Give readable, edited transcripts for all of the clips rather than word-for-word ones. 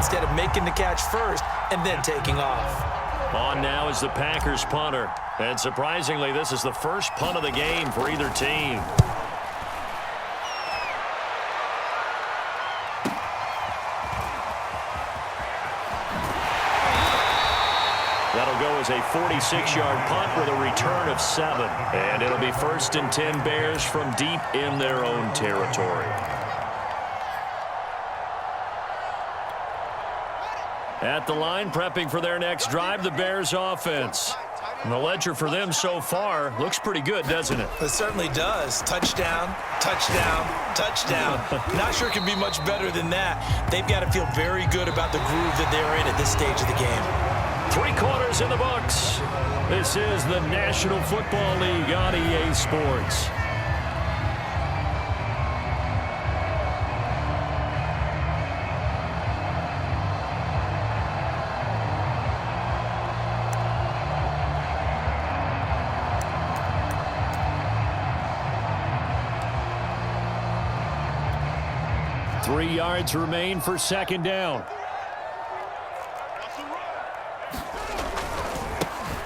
instead of making the catch first and then taking off. On now is the Packers punter. And surprisingly, this is the first punt of the game for either team. That'll go as a 46-yard punt with a return of 7. And it'll be 1st and 10 Bears from deep in their own territory. At the line, prepping for their next drive, the Bears offense. And the ledger for them so far looks pretty good, doesn't it? It certainly does. Touchdown, touchdown, touchdown. Not sure it can be much better than that. They've got to feel very good about the groove that they're in at this stage of the game. 3 quarters in the books. This is the National Football League on EA Sports. Three yards remain for 2nd down.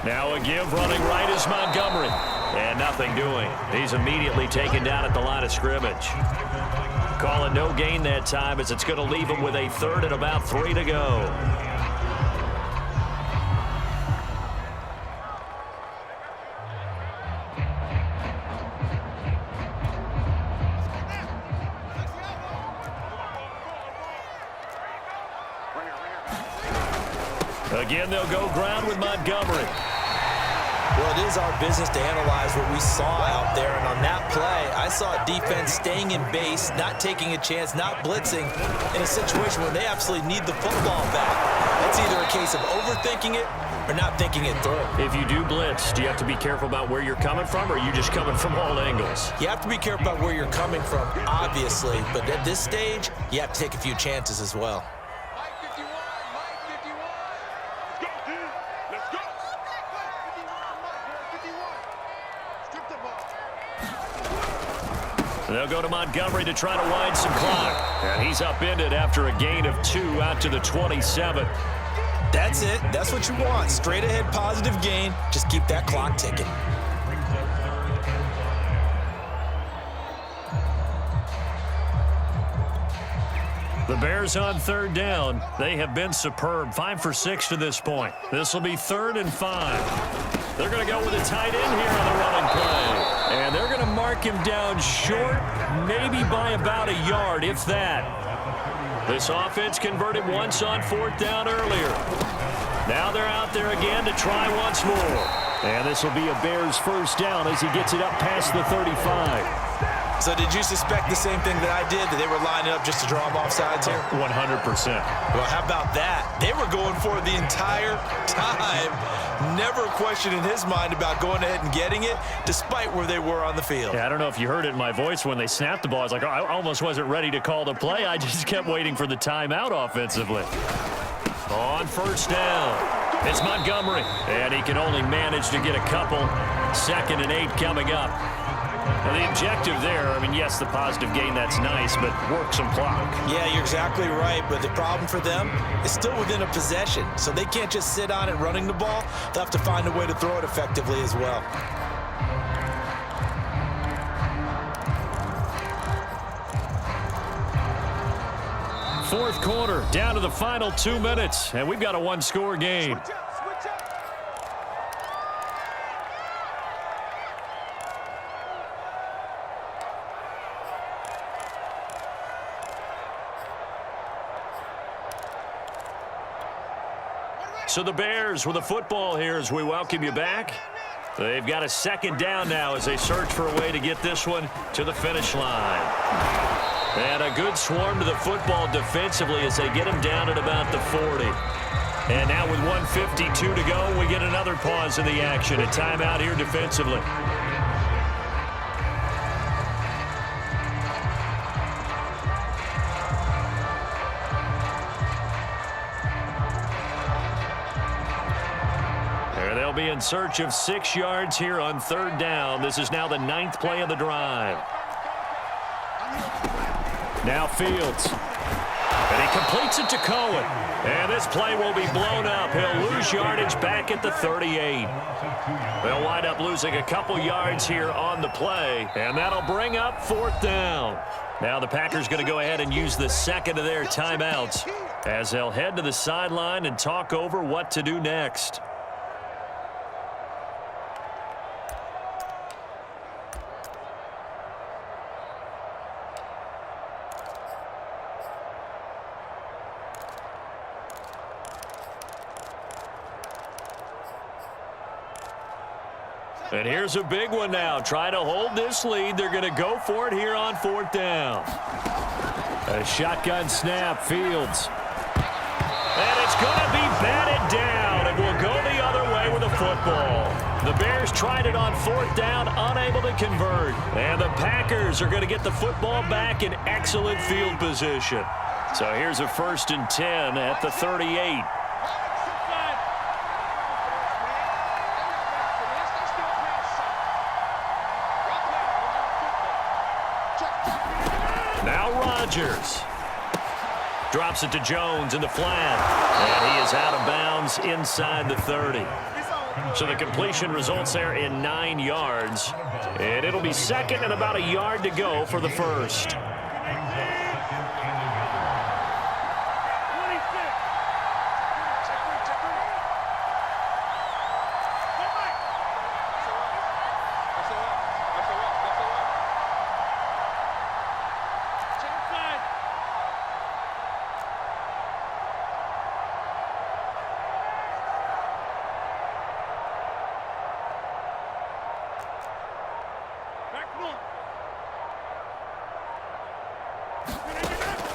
Now a give running right is Montgomery. And nothing doing. He's immediately taken down at the line of scrimmage. Call it no gain that time as it's going to leave him with a 3rd and about 3 to go. Again, they'll go ground with Montgomery. Well, it is our business to analyze what we saw out there, and on that play, I saw a defense staying in base, not taking a chance, not blitzing, in a situation where they absolutely need the football back. That's either a case of overthinking it or not thinking it through. If you do blitz, do you have to be careful about where you're coming from, or are you just coming from all angles? You have to be careful about where you're coming from, obviously, but at this stage, you have to take a few chances as well. They'll go to Montgomery to try to wind some clock. And he's upended after a gain of 2 out to the 27. That's it. That's what you want. Straight ahead positive gain. Just keep that clock ticking. The Bears on 3rd down. They have been superb. 5 for 6 to this point. This will be 3rd and 5. They're going to go with a tight end here on the running play. And they're going to mark him down short, maybe by about a yard, if that. This offense converted once on 4th down earlier. Now they're out there again to try once more. And this will be a Bears 1st down as he gets it up past the 35. So did you suspect the same thing that I did, that they were lining up just to draw them off sides here? 100%. Well, how about that? They were going for it the entire time. Never a question in his mind about going ahead and getting it, despite where they were on the field. Yeah, I don't know if you heard it in my voice when they snapped the ball. I was like, oh, I almost wasn't ready to call the play. I just kept waiting for the timeout offensively. On 1st down, it's Montgomery. And he can only manage to get a couple. 2nd and 8 coming up. Now, the objective there, I mean, yes, the positive gain, that's nice, but work some clock. Yeah, you're exactly right, but the problem for them is still within a possession, so they can't just sit on it running the ball. They'll have to find a way to throw it effectively as well. Fourth quarter, down to the final 2 minutes, and we've got a 1-score game. So the Bears with the football here as we welcome you back. They've got a 2nd down now as they search for a way to get this one to the finish line. And a good swarm to the football defensively as they get him down at about the 40. And now with 1:52 to go, we get another pause in the action. A timeout here defensively. They'll be in search of 6 yards here on 3rd down. This is now the 9th play of the drive. Now Fields. And he completes it to Cohen. And this play will be blown up. He'll lose yardage back at the 38. They'll wind up losing a couple yards here on the play, and that'll bring up 4th down. Now the Packers going to go ahead and use the second of their timeouts as they'll head to the sideline and talk over what to do next. And here's a big one now. Try to hold this lead. They're going to go for it here on 4th down. A shotgun snap, Fields. And it's going to be batted down. It will go the other way with the football. The Bears tried it on 4th down, unable to convert. And the Packers are going to get the football back in excellent field position. So here's a 1st and 10 at the 38. Now Rodgers drops it to Jones in the flat, and he is out of bounds inside the 30. So the completion results there in 9 yards, and it'll be 2nd and about a yard to go for the 1st.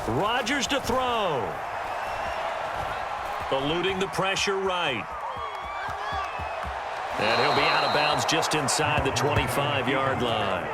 Rodgers to throw. Eluding the pressure right. And he'll be out of bounds just inside the 25-yard line.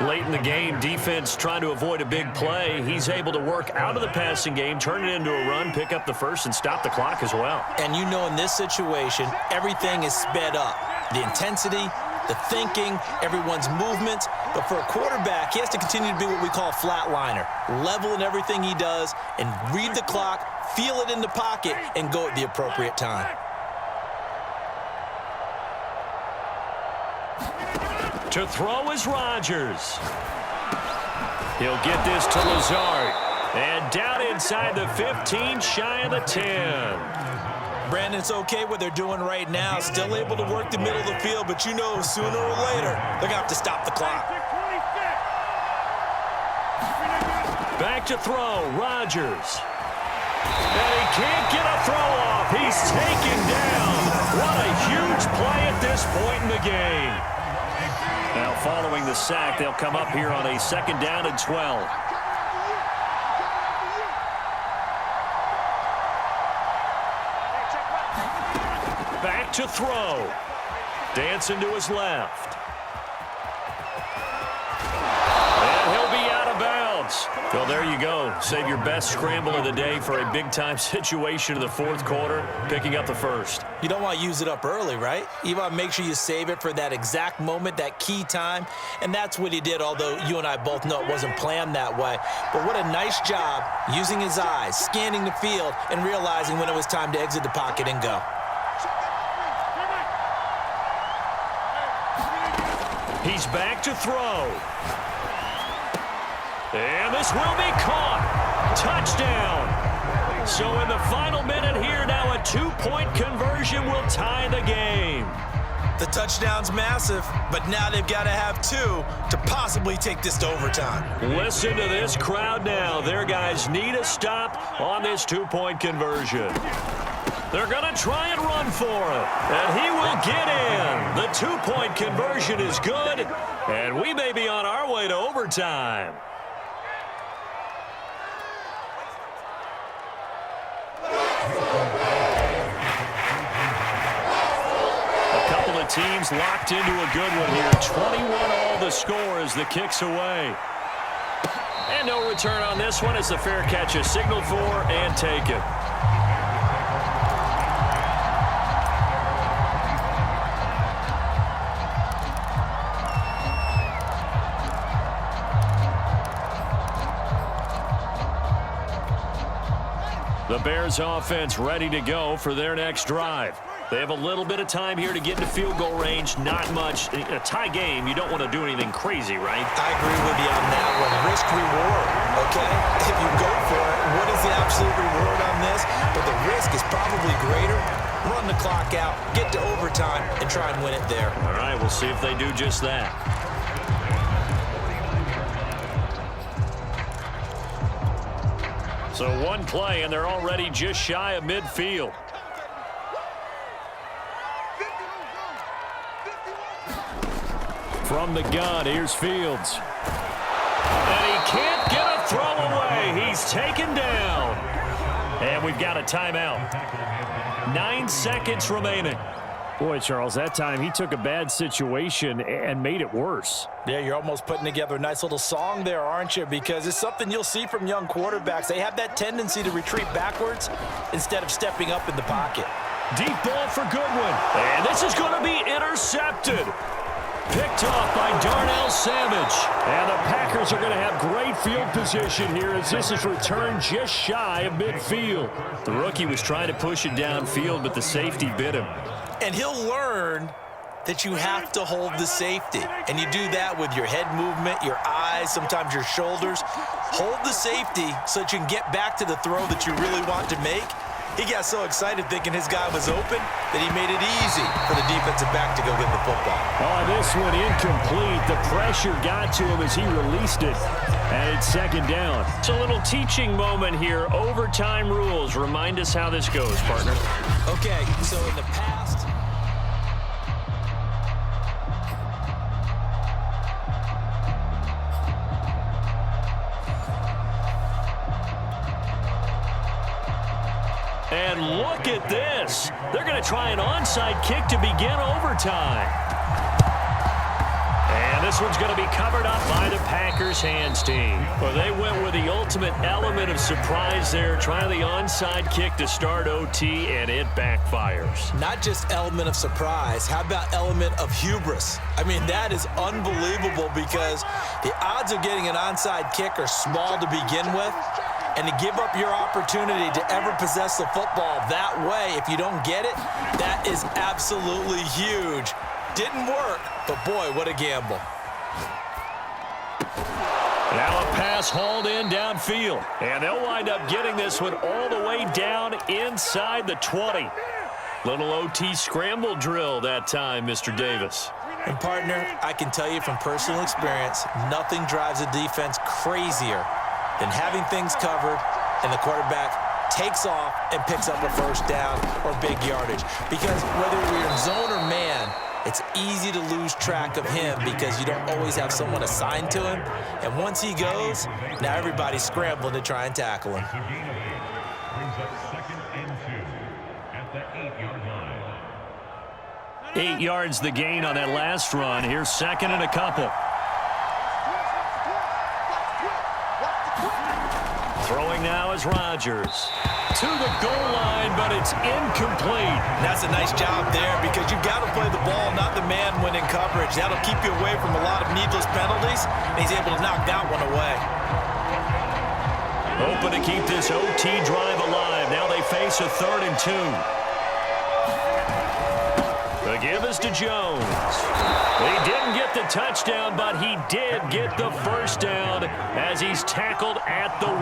Late in the game, defense trying to avoid a big play. He's able to work out of the passing game, turn it into a run, pick up the 1st, and stop the clock as well. And you know in this situation, everything is sped up. The intensity, the thinking, everyone's movements. But for a quarterback, he has to continue to be what we call a flatliner. Level in everything he does and read the clock, feel it in the pocket, and go at the appropriate time. To throw is Rodgers. He'll get this to Lazard. And down inside the 15, shy of the 10. Brandon, it's okay what they're doing right now. Still able to work the middle of the field, but you know sooner or later they're going to have to stop the clock. Back to throw, Rodgers. And he can't get a throw off. He's taken down. What a huge play at this point in the game. Now following the sack, they'll come up here on a 2nd down and 12. Back to throw. Dancing to his left. And he'll be out of bounds. Well, there you go. Save your best scramble of the day for a big-time situation in the 4th quarter, picking up the 1st. You don't want to use it up early, right? You want to make sure you save it for that exact moment, that key time. And that's what he did, although you and I both know it wasn't planned that way. But what a nice job using his eyes, scanning the field, and realizing when it was time to exit the pocket and go. He's back to throw. And this will be caught. Touchdown. So in the final minute here, now a 2-point conversion will tie the game. The touchdown's massive, but now they've got to have 2 to possibly take this to overtime. Listen to this crowd now. Their guys need a stop on this 2-point conversion. They're going to try and run for it, and he will get in. The 2-point conversion is good, and we may be on our way to overtime. A couple of teams locked into a good one here. 21-all the score as the kick's away. And no return on this one as the fair catch is signaled for and taken. The Bears offense ready to go for their next drive. They have a little bit of time here to get into field goal range. Not much. In a tie game, you don't want to do anything crazy, right? I agree with you on that one. Risk-reward, okay? If you go for it, what is the absolute reward on this? But the risk is probably greater. Run the clock out, get to overtime, and try and win it there. All right, we'll see if they do just that. So one play, and they're already just shy of midfield. From the gun, here's Fields. And he can't get a throw away. He's taken down. And we've got a timeout. 9 seconds remaining. Boy, Charles, that time he took a bad situation and made it worse. Yeah, you're almost putting together a nice little song there, aren't you? Because it's something you'll see from young quarterbacks. They have that tendency to retreat backwards instead of stepping up in the pocket. Deep ball for Goodwin. And this is going to be intercepted. Picked off by Darnell Savage. And the Packers are going to have great field position here as this is returned just shy of midfield. The rookie was trying to push it downfield, but the safety bit him. And he'll learn that you have to hold the safety. And you do that with your head movement, your eyes, sometimes your shoulders. Hold the safety so that you can get back to the throw that you really want to make. He got so excited thinking his guy was open that he made it easy for the defensive back to go get the football. Oh, this one incomplete. The pressure got to him as he released it. And it's second down. It's a little teaching moment here. Overtime rules. Remind us how this goes, partner. Okay, so in the past, and look at this. They're going to try an onside kick to begin overtime. And this one's going to be covered up by the Packers hands team. Well, they went with the ultimate element of surprise there, trying the onside kick to start OT, and it backfires. not just element of surprise, how about element of hubris? I mean, that is unbelievable because the odds of getting an onside kick are small to begin with. And to give up your opportunity to ever possess the football that way, if you don't get it, that is absolutely huge. Didn't work, but boy, what a gamble. Now a pass hauled in downfield. And they'll wind up getting this one all the way down inside the 20. Little OT scramble drill that time, Mr. Davis. And partner, I can tell you from personal experience, nothing drives a defense crazier than having things covered and the quarterback takes off and picks up a first down or big yardage. Because whether you're in zone or man, it's easy to lose track of him because you don't always have someone assigned to him. And once he goes, now everybody's scrambling to try and tackle him. Brings up 2nd and 2 at the 8-yard line. 8 yards the gain on that last run. Here's second and a couple. Throwing now is Rodgers. To the goal line, but it's incomplete. That's a nice job there because you've got to play the ball, not the man when in coverage. That'll keep you away from a lot of needless penalties, and he's able to knock that one away. Hoping to keep this OT drive alive. Now they face a 3rd and 2. The give is to Jones. He didn't get the touchdown, but he did get the first down as he's tackled at the 1.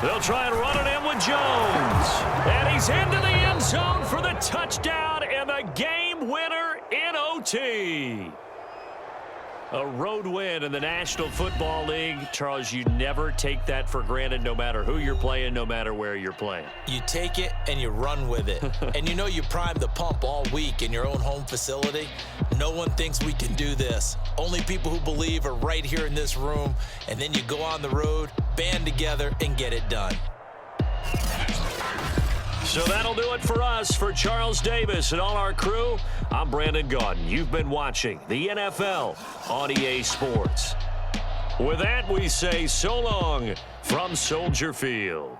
They'll try and run it in with Jones. And he's into the end zone for the touchdown and the game winner in OT. A road win in the National Football League. Charles, you never take that for granted no matter who you're playing, no matter where you're playing. You take it and you run with it. And you know you primed the pump all week in your own home facility. No one thinks we can do this. Only people who believe are right here in this room. And then you go on the road, band together, and get it done. So that'll do it for us. For Charles Davis and all our crew, I'm Brandon Gaudin. You've been watching the NFL on EA Sports. With that, we say so long from Soldier Field.